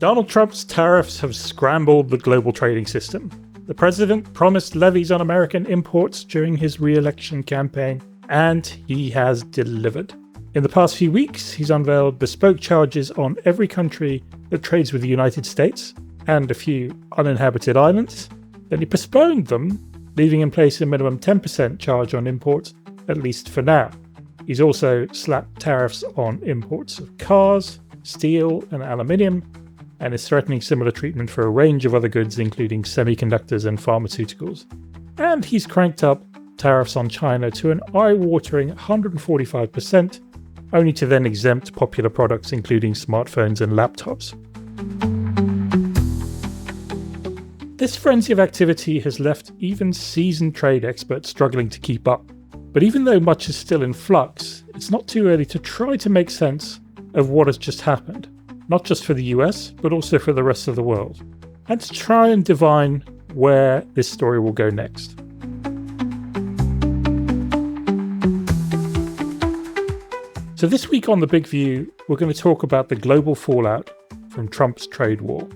Donald Trump's tariffs have scrambled the global trading system. The president promised levies on American imports during his re-election campaign, and he has delivered. In the past few weeks, he's unveiled bespoke charges on every country that trades with the United States and a few uninhabited islands. Then he postponed them, leaving in place a minimum 10% charge on imports, at least for now. He's also slapped tariffs on imports of cars, steel and aluminium, and is threatening similar treatment for a range of other goods, including semiconductors and pharmaceuticals. And he's cranked up tariffs on China to an eye-watering 145%, only to then exempt popular products including smartphones and laptops. This frenzy of activity has left even seasoned trade experts struggling to keep up. But even though much is still in flux, it's not too early to try to make sense of what has just happened, not just for the US, but also for the rest of the world, and to try and divine where this story will go next. So this week on The Big View, we're going to talk about the global fallout from Trump's trade war.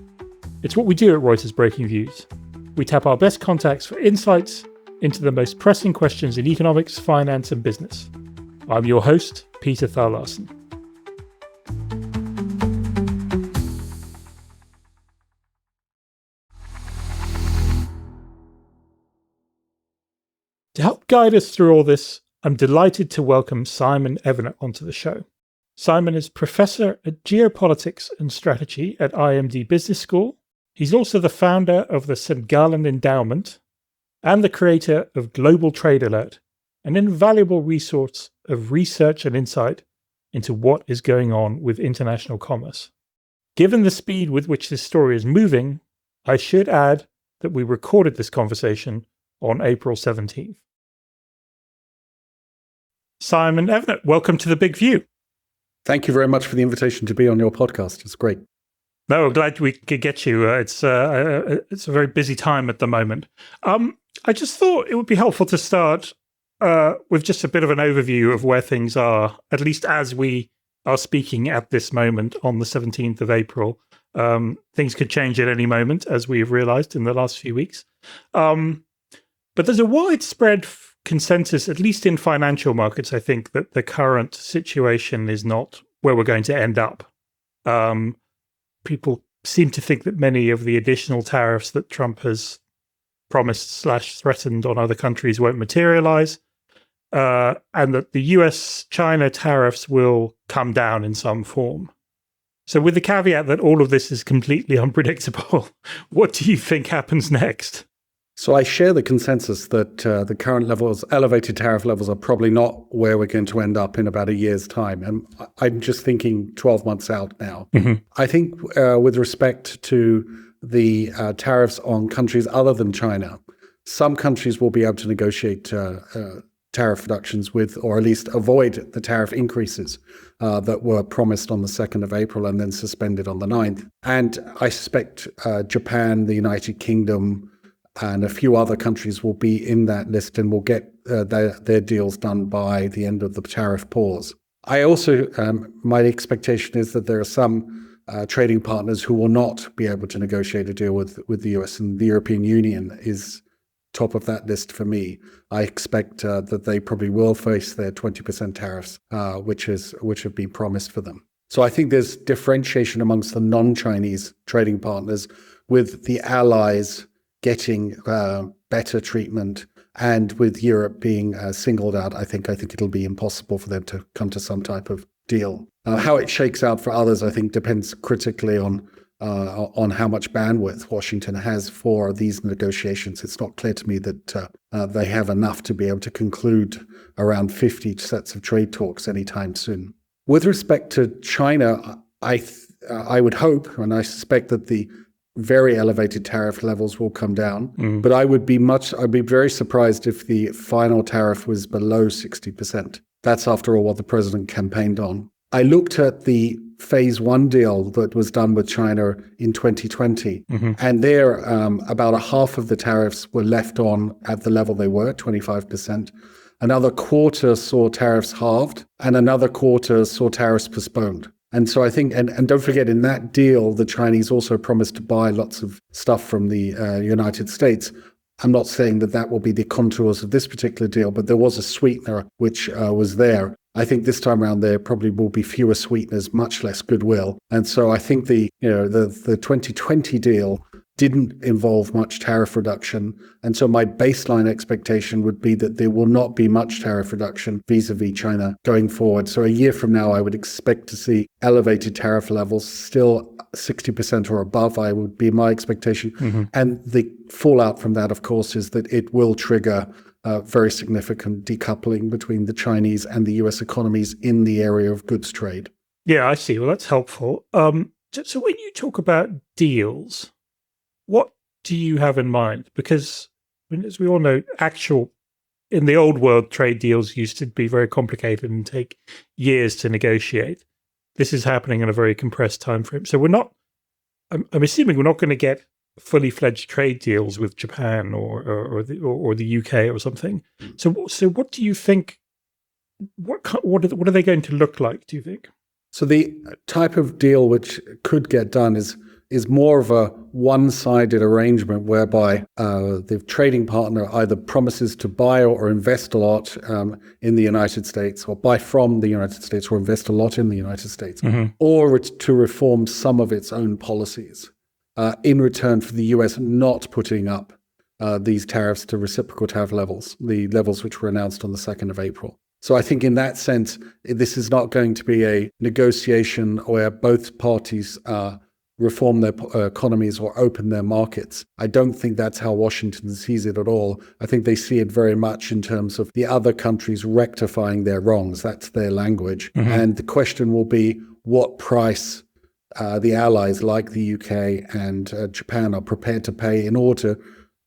It's what we do at Reuters Breaking Views. We tap our best contacts for insights into the most pressing questions in economics, finance, and business. I'm your host, Peter Thalassen. To help guide us through all this, I'm delighted to welcome Simon Evenett onto the show. Simon is Professor at Geopolitics and Strategy at IMD Business School. He's also the founder of the St. Gallen Endowment and the creator of Global Trade Alert, an invaluable resource of research and insight into what is going on with international commerce. Given the speed with which this story is moving, I should add that we recorded this conversation on April 17th. Simon Evenett, welcome to The Big View. Thank you very much for the invitation to be on your podcast. It's great. No, I'm glad we could get you. It's a very busy time at the moment. I just thought it would be helpful to start with just a bit of an overview of where things are, at least as we are speaking at this moment on the 17th of April. Things could change at any moment, as we've realized in the last few weeks. But there's a widespread consensus, at least in financial markets, I think, that the current situation is not where we're going to end up. People seem to think that many of the additional tariffs that Trump has promised/threatened on other countries won't materialize, and that the US-China tariffs will come down in some form. So with the caveat that all of this is completely unpredictable, what do you think happens next? So I share the consensus that the current levels, elevated tariff levels, are probably not where we're going to end up in about a year's time. And I'm just thinking 12 months out now. Mm-hmm. I think with respect to the tariffs on countries other than China, some countries will be able to negotiate tariff reductions with, or at least avoid the tariff increases that were promised on the 2nd of April and then suspended on the 9th. And I suspect Japan, the United Kingdom, and a few other countries will be in that list and will get their deals done by the end of the tariff pause. I also, my expectation is that there are some trading partners who will not be able to negotiate a deal with the US, and the European Union is top of that list for me. I expect that they probably will face their 20% tariffs, which have been promised for them. So I think there's differentiation amongst the non-Chinese trading partners, with the allies getting better treatment, and with Europe being singled out. I think it'll be impossible for them to come to some type of deal. How it shakes out for others, I think, depends critically on how much bandwidth Washington has for these negotiations. It's not clear to me that they have enough to be able to conclude around 50 sets of trade talks anytime soon. With respect to China, I would hope, and I suspect, that the very elevated tariff levels will come down, but I'd be very surprised if the final tariff was below 60%. That's, after all, what the president campaigned on. I looked at the phase one deal that was done with China in 2020, and there about a half of the tariffs were left on at the level they were, 25%. Another quarter saw tariffs halved, and another quarter saw tariffs postponed. And so I think, and don't forget, in that deal, the Chinese also promised to buy lots of stuff from the United States. I'm not saying that that will be the contours of this particular deal, but there was a sweetener which was there. I think this time around there probably will be fewer sweeteners, much less goodwill. And so I think the 2020 deal didn't involve much tariff reduction. And so my baseline expectation would be that there will not be much tariff reduction vis-a-vis China going forward. So a year from now, I would expect to see elevated tariff levels, still 60% or above, I would be my expectation. Mm-hmm. And the fallout from that, of course, is that it will trigger very significant decoupling between the Chinese and the US economies in the area of goods trade. Yeah, I see. Well, that's helpful. So when you talk about deals, what do you have in mind? Because, as we all know, in the old world, trade deals used to be very complicated and take years to negotiate. This is happening in a very compressed time frame. So I'm assuming we're not going to get fully fledged trade deals with Japan or the UK or something. So what do you think? What are they going to look like? Do you think? So the type of deal which could get done is more of a one-sided arrangement whereby the trading partner either promises to buy or invest a lot in the United States, or buy from the United States or invest a lot in the United States, mm-hmm. or to reform some of its own policies in return for the US not putting up these tariffs to reciprocal tariff levels, the levels which were announced on the 2nd of April. So I think in that sense, this is not going to be a negotiation where both parties reform their economies or open their markets. I don't think that's how Washington sees it at all. I think they see it very much in terms of the other countries rectifying their wrongs. That's their language. Mm-hmm. And the question will be what price the allies like the UK and Japan are prepared to pay in order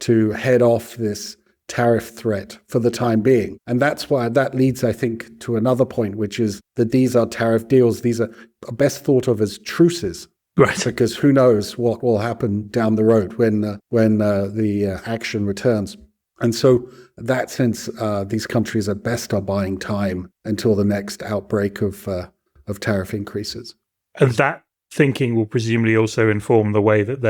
to head off this tariff threat for the time being. And that's why that leads, I think, to another point, which is that these are tariff deals. These are best thought of as truces. Right. Because who knows what will happen down the road when the action returns. And so in that sense, these countries at best are buying time until the next outbreak of tariff increases. And that thinking will presumably also inform the way that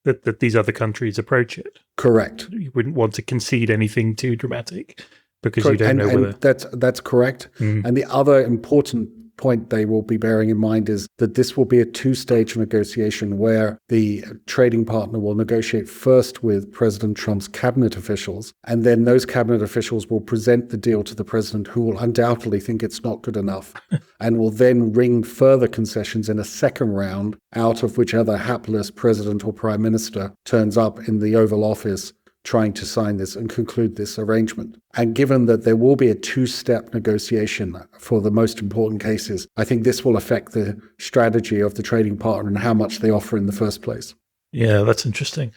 that these other countries approach it. Correct. You wouldn't want to concede anything too dramatic because correct. You don't know whether... That's correct. Mm. And the other important point they will be bearing in mind is that this will be a two-stage negotiation where the trading partner will negotiate first with President Trump's cabinet officials, and then those cabinet officials will present the deal to the president, who will undoubtedly think it's not good enough, and will then wring further concessions in a second round out of whichever hapless president or prime minister turns up in the Oval Office trying to sign this and conclude this arrangement. And given that there will be a two-step negotiation for the most important cases, I think this will affect the strategy of the trading partner and how much they offer in the first place. Yeah, that's interesting.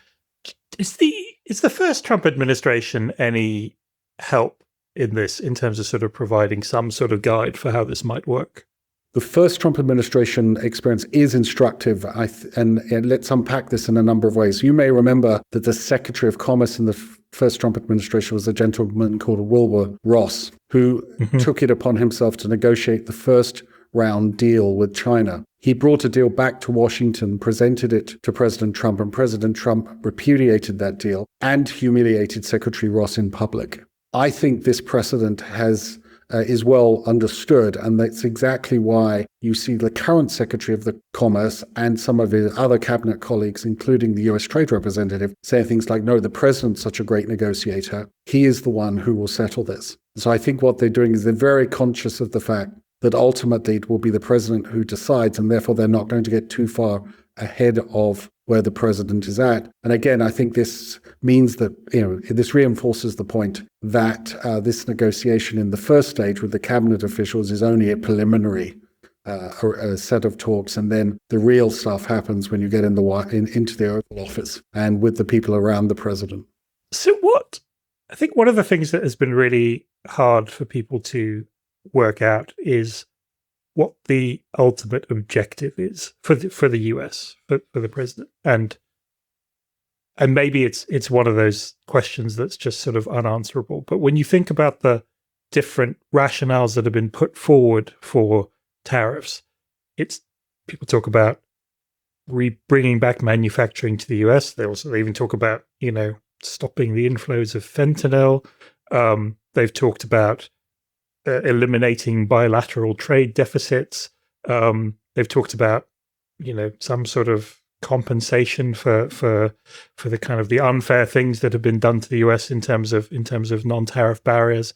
Is the first Trump administration any help in this, in terms of sort of providing some sort of guide for how this might work? The first Trump administration experience is instructive, and let's unpack this in a number of ways. You may remember that the Secretary of Commerce in the first Trump administration was a gentleman called Wilbur Ross, who mm-hmm. took it upon himself to negotiate the first round deal with China. He brought a deal back to Washington, presented it to President Trump, and President Trump repudiated that deal and humiliated Secretary Ross in public. I think this precedent is well understood, and that's exactly why you see the current Secretary of the Commerce and some of his other cabinet colleagues, including the US Trade Representative, saying things like, no, the president's such a great negotiator. He is the one who will settle this. So I think what they're doing is they're very conscious of the fact that ultimately it will be the president who decides, and therefore they're not going to get too far ahead of where the president is at. And again, I think this means that, this reinforces the point that this negotiation in the first stage with the cabinet officials is only a preliminary a set of talks, and then the real stuff happens when you get into the Oval Office and with the people around the president. So I think one of the things that has been really hard for people to work out is what the ultimate objective is for the US, for the president. And maybe it's one of those questions that's just sort of unanswerable. But when you think about the different rationales that have been put forward for tariffs, people talk about bringing back manufacturing to the US. They even talk about, stopping the inflows of fentanyl. They've talked about eliminating bilateral trade deficits. They've talked about, some sort of compensation for the kind of the unfair things that have been done to the US in terms of non-tariff barriers.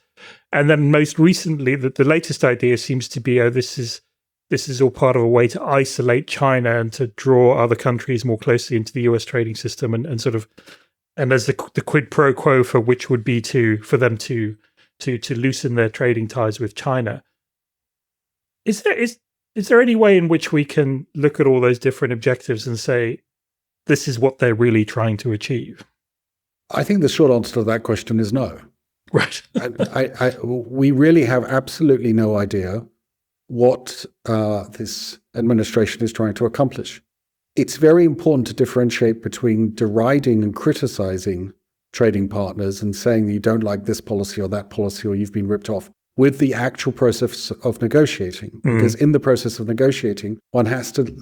And then most recently, the latest idea seems to be, this is all part of a way to isolate China and to draw other countries more closely into the US trading system, and there's the quid pro quo for which would be for them to loosen their trading ties with China. Is there any way in which we can look at all those different objectives and say, this is what they're really trying to achieve? I think the short answer to that question is no. Right. We really have absolutely no idea what this administration is trying to accomplish. It's very important to differentiate between deriding and criticizing trading partners and saying that you don't like this policy or that policy or you've been ripped off, with the actual process of negotiating. Because in the process of negotiating, one has to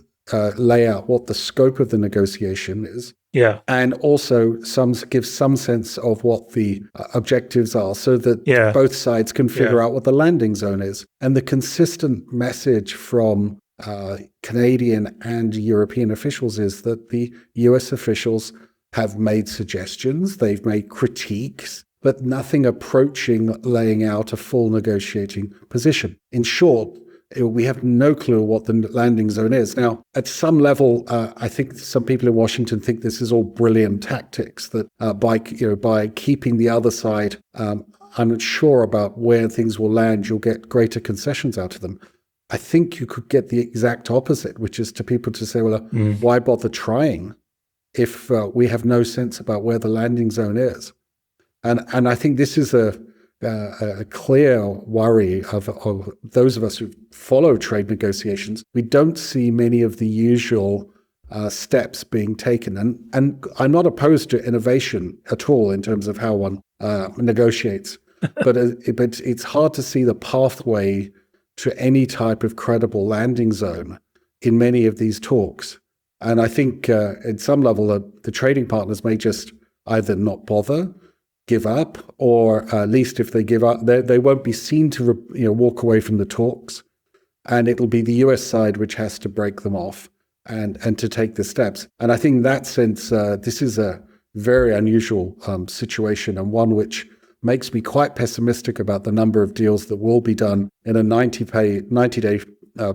lay out what the scope of the negotiation is. Yeah. And also give some sense of what the objectives are, so that both sides can figure out what the landing zone is. And the consistent message from Canadian and European officials is that the US officials have made suggestions, they've made critiques, but nothing approaching laying out a full negotiating position. In short, we have no clue what the landing zone is. Now, at some level, I think some people in Washington think this is all brilliant tactics, that by keeping the other side unsure about where things will land, you'll get greater concessions out of them. I think you could get the exact opposite, which is to people to say, well, why bother trying if we have no sense about where the landing zone is? And I think this is a clear worry of those of us who follow trade negotiations. We don't see many of the usual steps being taken. And I'm not opposed to innovation at all in terms of how one negotiates. but it's hard to see the pathway to any type of credible landing zone in many of these talks. And I think at some level, the trading partners may just either not bother, give up, or at least if they give up, they won't be seen to walk away from the talks. And it'll be the US side which has to break them off and to take the steps. And I think in that sense, this is a very unusual situation, and one which makes me quite pessimistic about the number of deals that will be done in a 90-day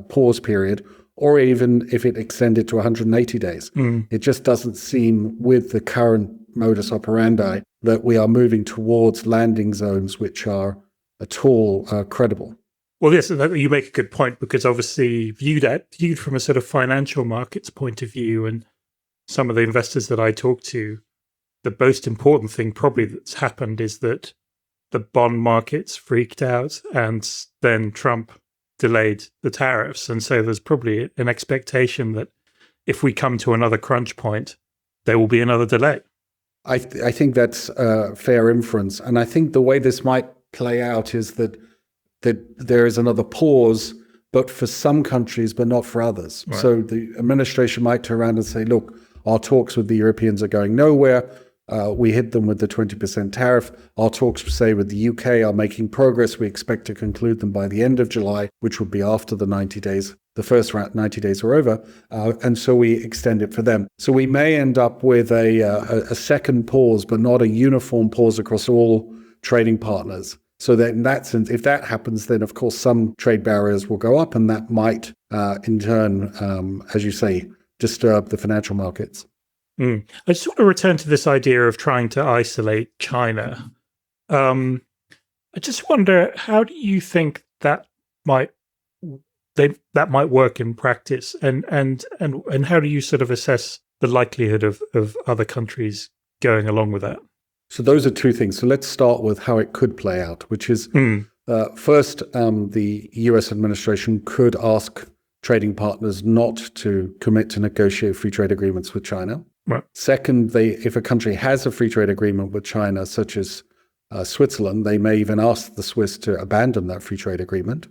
pause period, or even if it extended to 180 days. It just doesn't seem, with the current modus operandi, that we are moving towards landing zones which are at all credible. Well, yes, you make a good point, because obviously viewed from a sort of financial markets point of view, and some of the investors that I talk to, the most important thing probably that's happened is that the bond markets freaked out, and then Trump delayed the tariffs. And so there's probably an expectation that if we come to another crunch point, there will be another delay. I think that's a fair inference. And I think the way this might play out is that there is another pause, but for some countries, but not for others. Right. So the administration might turn around and say, look, our talks with the Europeans are going nowhere. We hit them with the 20% tariff. Our talks, say, with the UK are making progress. We expect to conclude them by the end of July, which would be after the 90 days. The first 90 days are over. And so we extend it for them. So we may end up with a second pause, but not a uniform pause across all trading partners. So that in that sense, if that happens, then of course some trade barriers will go up, and that might in turn, as you say, disturb the financial markets. I just want to return to this idea of trying to isolate China. I just wonder, how do you think that might work in practice, and how do you sort of assess the likelihood of other countries going along with that? So those are two things. So let's start with how it could play out, which is first, the US administration could ask trading partners not to commit to negotiate free trade agreements with China. Right. Second, if a country has a free trade agreement with China, such as Switzerland, they may even ask the Swiss to abandon that free trade agreement.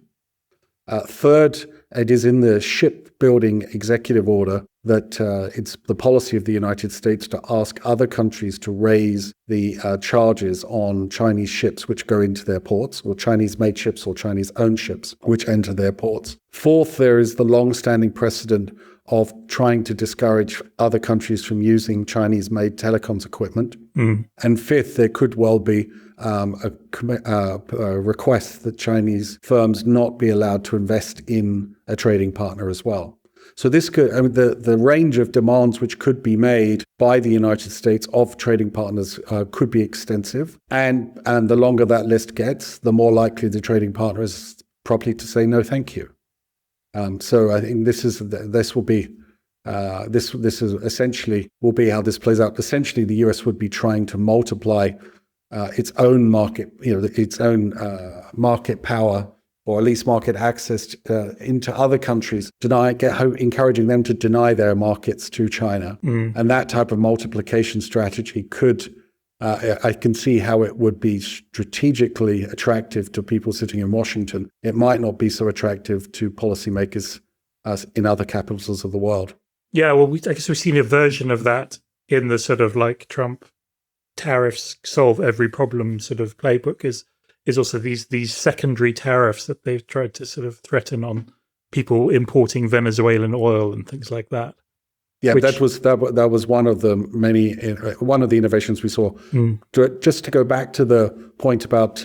Third, it is in the shipbuilding executive order that it's the policy of the United States to ask other countries to raise the charges on Chinese ships which go into their ports, or Chinese-made ships or Chinese-owned ships which enter their ports. Fourth, there is the long-standing precedent of trying to discourage other countries from using Chinese-made telecoms equipment. And fifth, there could well be a request that Chinese firms not be allowed to invest in a trading partner as well. So this could, the range of demands which could be made by the United States of trading partners could be extensive. And the longer that list gets, the more likely the trading partner is probably to say no, thank you. So I think this is essentially will be how this plays out. Essentially, the US would be trying to multiply its own market, its own market power, or at least market access into other countries, encouraging them to deny their markets to China. And that type of multiplication strategy could, I can see how it would be strategically attractive to people sitting in Washington. It might not be so attractive to policymakers in other capitals of the world. Yeah, well, I guess we've seen a version of that in the sort of like Trump tariffs solve every problem sort of playbook is also these secondary tariffs that they've tried to sort of threaten on people importing Venezuelan oil and things like that. Yeah, that was one of the innovations we saw. Just to go back to the point about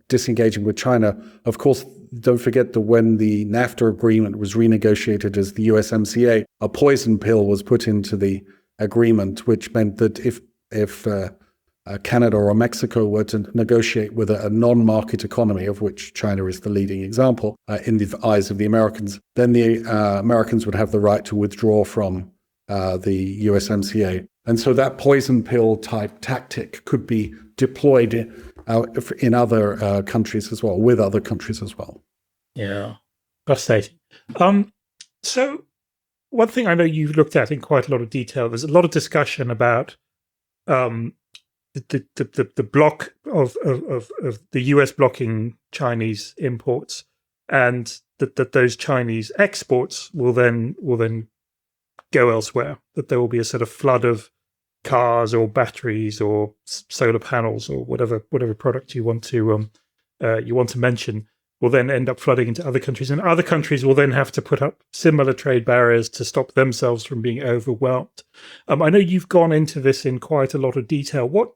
disengaging with China, of course, don't forget that when the NAFTA agreement was renegotiated as the USMCA, a poison pill was put into the agreement, which meant that if Canada or Mexico were to negotiate with a non-market economy, of which China is the leading example, in the eyes of the Americans, then the Americans would have the right to withdraw from the USMCA. And so that poison pill type tactic could be deployed in other countries as well, with other countries as well. Yeah, fascinating. So one thing I know you've looked at in quite a lot of detail, there's a lot of discussion about the block of the US blocking Chinese imports, and that those Chinese exports will then go elsewhere. That there will be a sort of flood of cars or batteries or solar panels or whatever product you want to mention will then end up flooding into other countries, and other countries will then have to put up similar trade barriers to stop themselves from being overwhelmed. I know you've gone into this in quite a lot of detail. What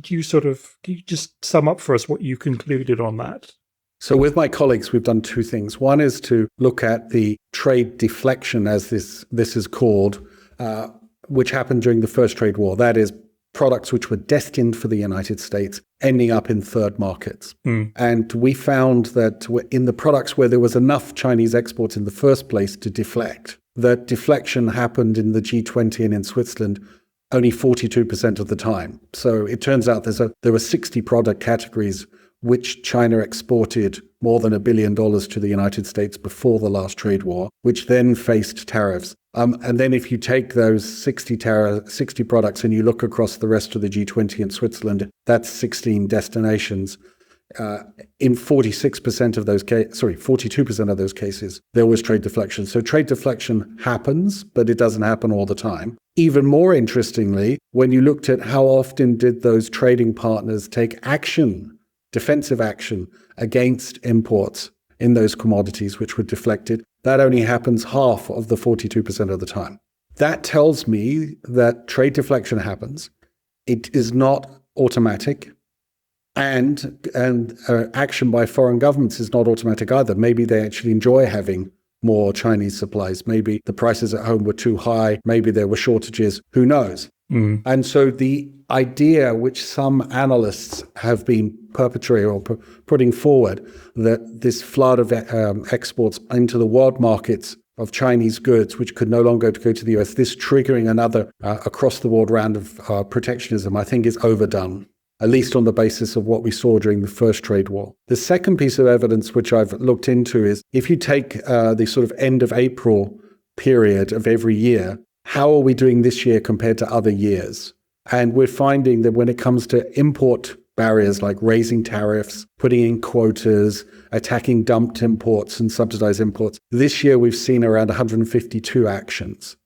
do you can you just sum up for us what you concluded on that? So with my colleagues, we've done two things. One is to look at the trade deflection, as this is called, which happened during the first trade war. That is, products which were destined for the United States ending up in third markets. And we found that in the products where there was enough Chinese exports in the first place to deflect, that deflection happened in the G20 and in Switzerland only 42% of the time. So it turns out there were 60 product categories which China exported more than $1 billion to the United States before the last trade war, which then faced tariffs. And then if you take those 60 products and you look across the rest of the G20 and Switzerland, that's 16 destinations. In 42% of those cases, there was trade deflection. So trade deflection happens, but it doesn't happen all the time. Even more interestingly, when you looked at how often did those trading partners take action, defensive action against imports in those commodities which were deflected, that only happens half of the 42% of the time. That tells me that trade deflection happens. It is not automatic. And action by foreign governments is not automatic either. Maybe they actually enjoy having more Chinese supplies. Maybe the prices at home were too high. Maybe there were shortages. Who knows? And so the idea which some analysts have been perpetrating or putting forward, that this flood of exports into the world markets of Chinese goods, which could no longer go to the US, this triggering another across-the-board round of protectionism, I think is overdone, at least on the basis of what we saw during the first trade war. The second piece of evidence which I've looked into is, if you take the sort of end of April period of every year, how are we doing this year compared to other years? And we're finding that when it comes to import barriers like raising tariffs, putting in quotas, attacking dumped imports and subsidized imports. This year, we've seen around 152 actions.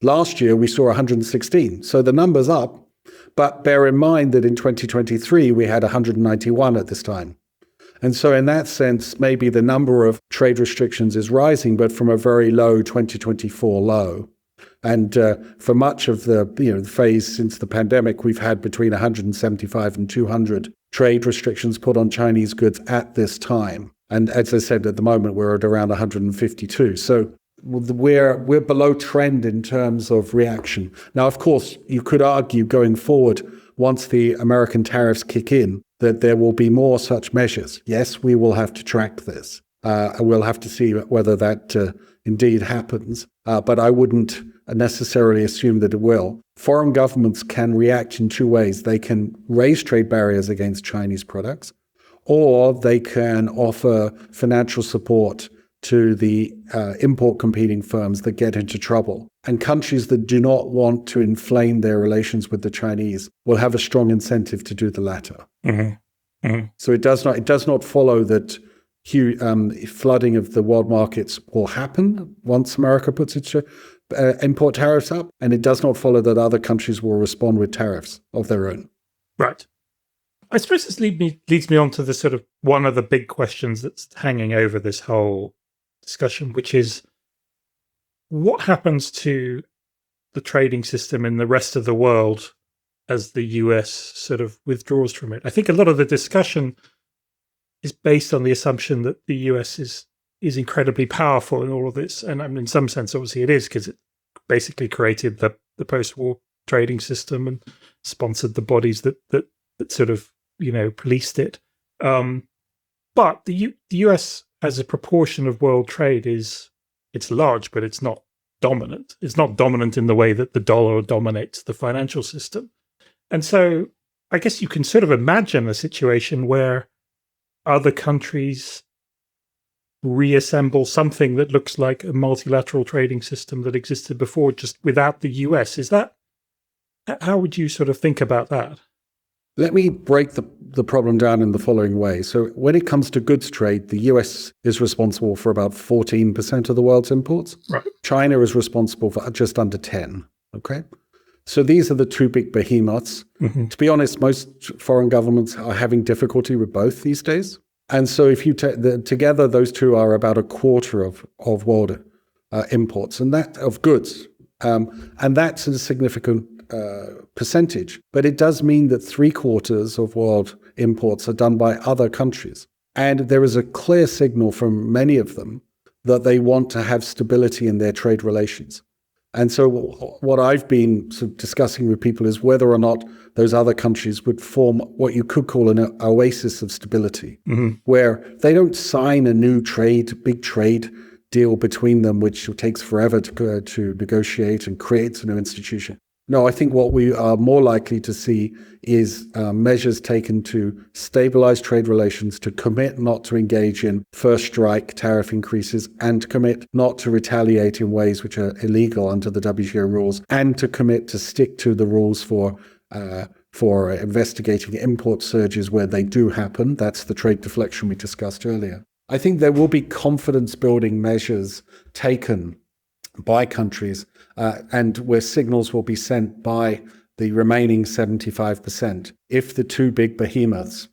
Last year, we saw 116. So the number's up. But bear in mind that in 2023, we had 191 at this time. And so in that sense, maybe the number of trade restrictions is rising, but from a very low 2024 low. And for much of the phase since the pandemic, we've had between 175 and 200 trade restrictions put on Chinese goods at this time. And as I said, at the moment, we're at around 152. So we're below trend in terms of reaction. Now, of course, you could argue going forward, once the American tariffs kick in, that there will be more such measures. Yes, we will have to track this. We'll have to see whether that indeed happens. But I wouldn't necessarily assume that it will. Foreign governments can react in two ways. They can raise trade barriers against Chinese products, or they can offer financial support to the import competing firms that get into trouble. And countries that do not want to inflame their relations with the Chinese will have a strong incentive to do the latter. Mm-hmm. Mm-hmm. So it does not follow that flooding of the world markets will happen once America puts its import tariffs up, and it does not follow that other countries will respond with tariffs of their own. Right. I suppose this leads me on to the sort of one of the big questions that's hanging over this whole discussion, which is what happens to the trading system in the rest of the world as the US sort of withdraws from it. I think a lot of the discussion is based on the assumption that the US is incredibly powerful in all of this. And I mean, in some sense, obviously it is, because it basically created the post-war trading system and sponsored the bodies that sort of, policed it. But the US as a proportion of world trade it's large, but it's not dominant. It's not dominant in the way that the dollar dominates the financial system. And so I guess you can sort of imagine a situation where other countries reassemble something that looks like a multilateral trading system that existed before, just without the US. How would you sort of think about that? Let me break the problem down in the following way. So when it comes to goods trade, the US is responsible for about 14% of the world's imports. Right. China is responsible for just under 10. Okay. So these are the two big behemoths. Mm-hmm. To be honest, most foreign governments are having difficulty with both these days. And so if you take together, those two are about a quarter of world imports, and that of goods. And that's a significant percentage. But it does mean that 3/4 of world imports are done by other countries. And there is a clear signal from many of them that they want to have stability in their trade relations. And so what I've been sort of discussing with people is whether or not those other countries would form what you could call an oasis of stability, mm-hmm. where they don't sign a new big trade deal between them, which takes forever to negotiate and creates a new institution. No, I think what we are more likely to see is measures taken to stabilize trade relations, to commit not to engage in first strike tariff increases, and to commit not to retaliate in ways which are illegal under the WTO rules, and to commit to stick to the rules for investigating import surges where they do happen. That's the trade deflection we discussed earlier. I think there will be confidence-building measures taken by countries, and where signals will be sent by the remaining 75% if the two big behemoths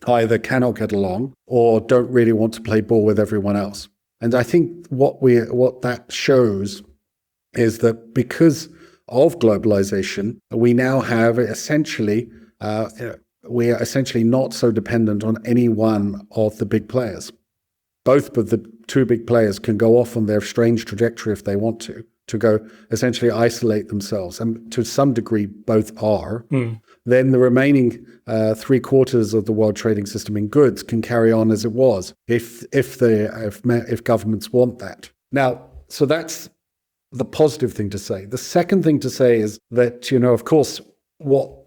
either cannot get along or don't really want to play ball with everyone else. And I think what that shows is that because of globalization, we now have we are essentially not so dependent on any one of the big players. Both of the two big players can go off on their strange trajectory if they want to go essentially isolate themselves. And to some degree, both are. Then the remaining 3/4 of the world trading system in goods can carry on as it was if governments want that. Now, so that's the positive thing to say. The second thing to say is that, of course,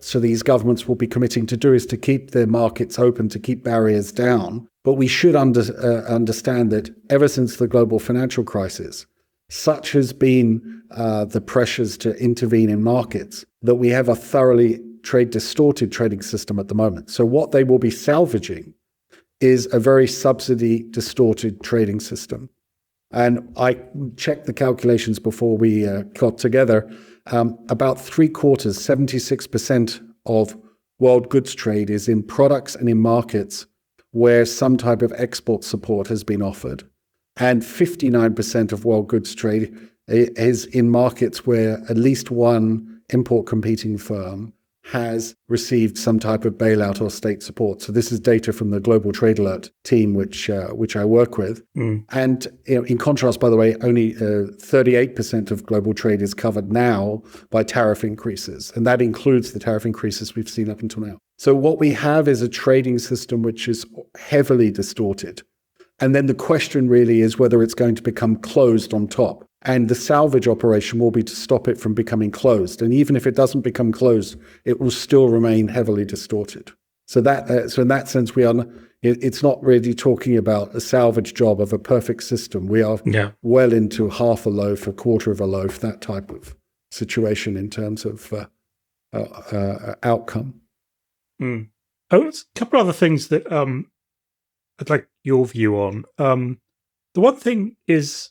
so these governments will be committing to do is to keep their markets open, to keep barriers down. But we should understand that ever since the global financial crisis, such has been the pressures to intervene in markets that we have a thoroughly trade distorted trading system at the moment. So what they will be salvaging is a very subsidy distorted trading system. And I checked the calculations before we got together. About 3/4, 76% of world goods trade is in products and in markets where some type of export support has been offered. And 59% of world goods trade is in markets where at least one import competing firm has received some type of bailout or state support. So this is data from the Global Trade Alert team, which I work with. And in contrast, by the way, only 38% of global trade is covered now by tariff increases. And that includes the tariff increases we've seen up until now. So what we have is a trading system which is heavily distorted. And then the question really is whether it's going to become closed on top. And the salvage operation will be to stop it from becoming closed. And even if it doesn't become closed, it will still remain heavily distorted. So so in that sense, it's not really talking about a salvage job of a perfect system. We are well into half a loaf, a quarter of a loaf, that type of situation in terms of outcome. Oh, a couple of other things that I'd like your view on. The one thing is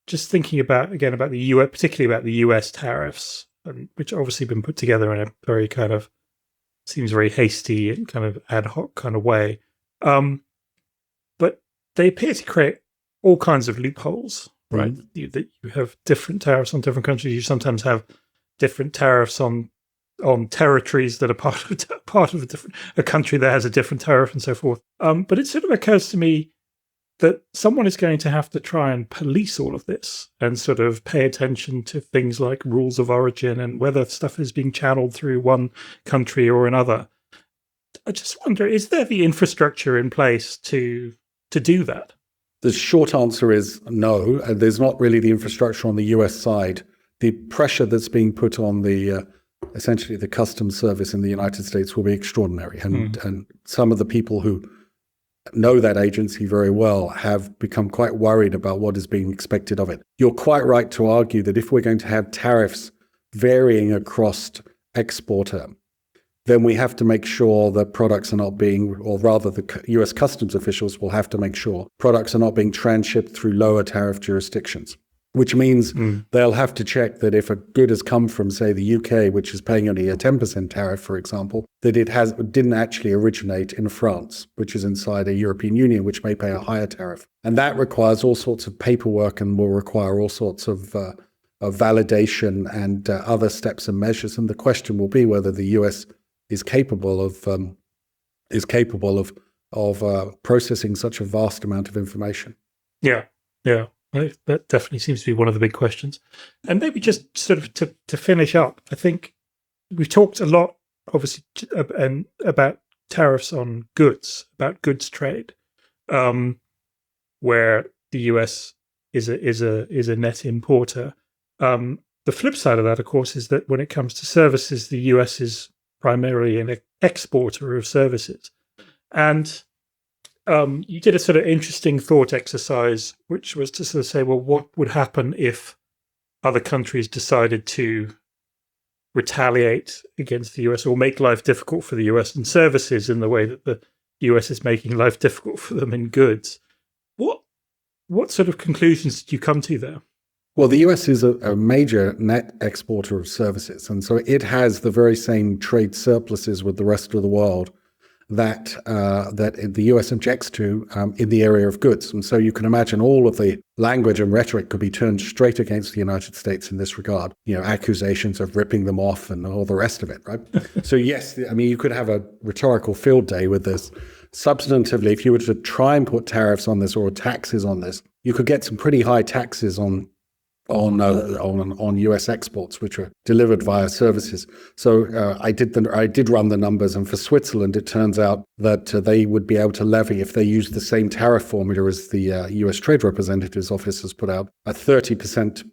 just thinking about the US, particularly about the US tariffs, which obviously been put together in a very kind of, seems very hasty and kind of ad hoc kind of way. But they appear to create all kinds of loopholes, right? That you have different tariffs on different countries. You sometimes have different tariffs on territories that are part of a country that has a different tariff and so forth. But it sort of occurs to me that someone is going to have to try and police all of this and sort of pay attention to things like rules of origin and whether stuff is being channeled through one country or another. I just wonder, is there the infrastructure in place to do that? The short answer is no. There's not really the infrastructure on the US side. The pressure that's being put on the essentially the customs service in the United States will be extraordinary. And some of the people who know that agency very well have become quite worried about what is being expected of it. You're quite right to argue that if we're going to have tariffs varying across exporter, then we have to make sure that products are not being, or rather the US customs officials will have to make sure products are not being transshipped through lower tariff jurisdictions. Which means they'll have to check that if a good has come from, say, the UK, which is paying only a 10% tariff, for example, that it didn't actually originate in France, which is inside a European Union, which may pay a higher tariff. And that requires all sorts of paperwork and will require all sorts of validation and other steps and measures. And the question will be whether the US is capable of processing such a vast amount of information. Yeah. That definitely seems to be one of the big questions. And maybe just sort of to finish up, I think we've talked a lot, obviously, about tariffs on goods, about goods trade, where the US is a net importer. The flip side of that, of course, is that when it comes to services, the US is primarily an exporter of services. And you did a sort of interesting thought exercise, which was to sort of say, well, what would happen if other countries decided to retaliate against the US or make life difficult for the US in services in the way that the US is making life difficult for them in goods? What sort of conclusions did you come to there? Well, the US is a major net exporter of services, and so it has the very same trade surpluses with the rest of the world that the US objects to in the area of goods. And so you can imagine all of the language and rhetoric could be turned straight against the United States in this regard. Accusations of ripping them off and all the rest of it, right? So yes, I mean, you could have a rhetorical field day with this. Substantively, if you were to try and put tariffs on this or taxes on this, you could get some pretty high taxes on US exports, which are delivered via services. So I did run the numbers, and for Switzerland, it turns out that they would be able to levy, if they use the same tariff formula as the US Trade Representative's office has put out, a 30%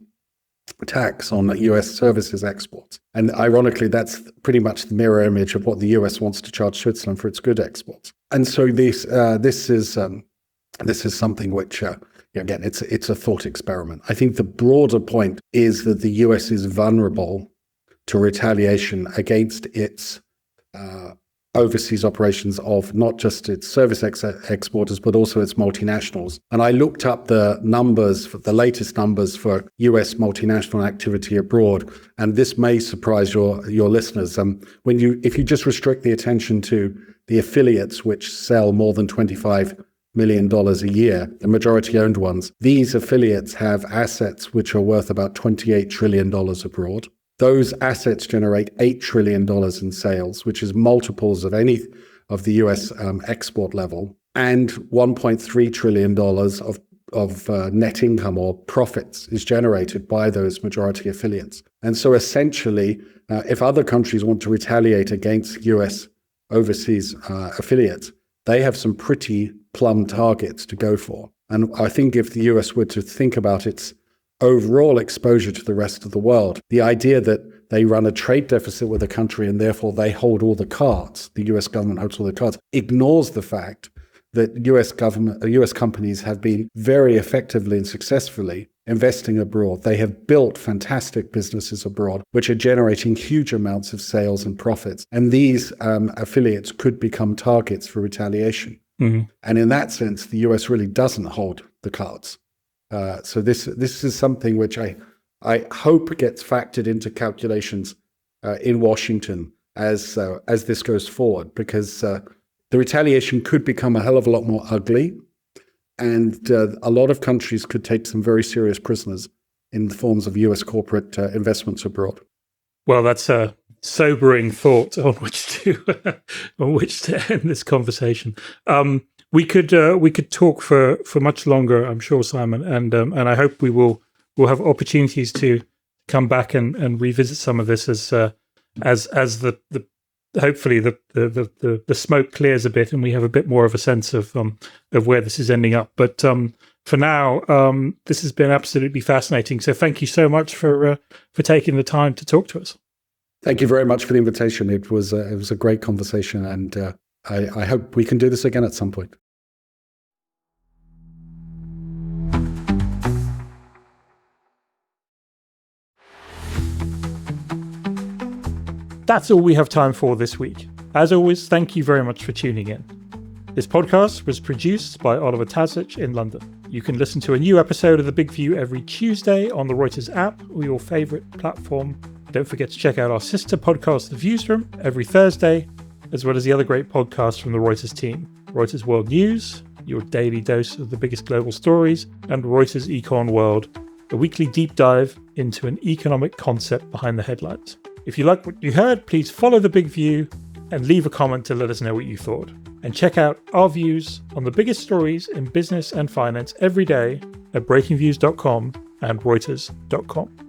tax on US services exports. And ironically, that's pretty much the mirror image of what the US wants to charge Switzerland for its good exports. And so this is something which. Again, it's a thought experiment. I think the broader point is that the US is vulnerable to retaliation against its overseas operations of not just its service exporters, but also its multinationals. And I looked up the numbers, the latest numbers for US multinational activity abroad, and this may surprise your listeners. If you just restrict the attention to the affiliates which sell more than $25 million a year, the majority owned ones, these affiliates have assets which are worth about $28 trillion abroad. Those assets generate $8 trillion in sales, which is multiples of any of the US export level, and $1.3 trillion of net income or profits is generated by those majority affiliates. And so essentially, if other countries want to retaliate against US overseas affiliates, they have some pretty plumb targets to go for. And I think if the US were to think about its overall exposure to the rest of the world, the idea that they run a trade deficit with a country and therefore they hold all the cards, the US government holds all the cards, ignores the fact that US companies have been very effectively and successfully investing abroad. They have built fantastic businesses abroad, which are generating huge amounts of sales and profits. And these affiliates could become targets for retaliation. Mm-hmm. And in that sense, the US really doesn't hold the cards. So this is something which I hope gets factored into calculations in Washington as this goes forward, because the retaliation could become a hell of a lot more ugly, and a lot of countries could take some very serious prisoners in the forms of US corporate investments abroad. Well, that's a sobering thought on which to end this conversation. We could talk for much longer, I'm sure, Simon, and I hope we'll have opportunities to come back and revisit some of this as the hopefully the smoke clears a bit and we have a bit more of a sense of where this is ending up. But for now, this has been absolutely fascinating. So thank you so much for taking the time to talk to us. Thank you very much for the invitation. It was a great conversation, and I hope we can do this again at some point. That's all we have time for this week. As always, thank you very much for tuning in. This podcast was produced by Oliver Tasic in London. You can listen to a new episode of The Big View every Tuesday on the Reuters app or your favourite platform. Don't forget to check out our sister podcast, The Viewsroom, every Thursday, as well as the other great podcasts from the Reuters team. Reuters World News, your daily dose of the biggest global stories, and Reuters Econ World, a weekly deep dive into an economic concept behind the headlines. If you like what you heard, please follow The Big View and leave a comment to let us know what you thought. And check out our views on the biggest stories in business and finance every day at breakingviews.com and reuters.com.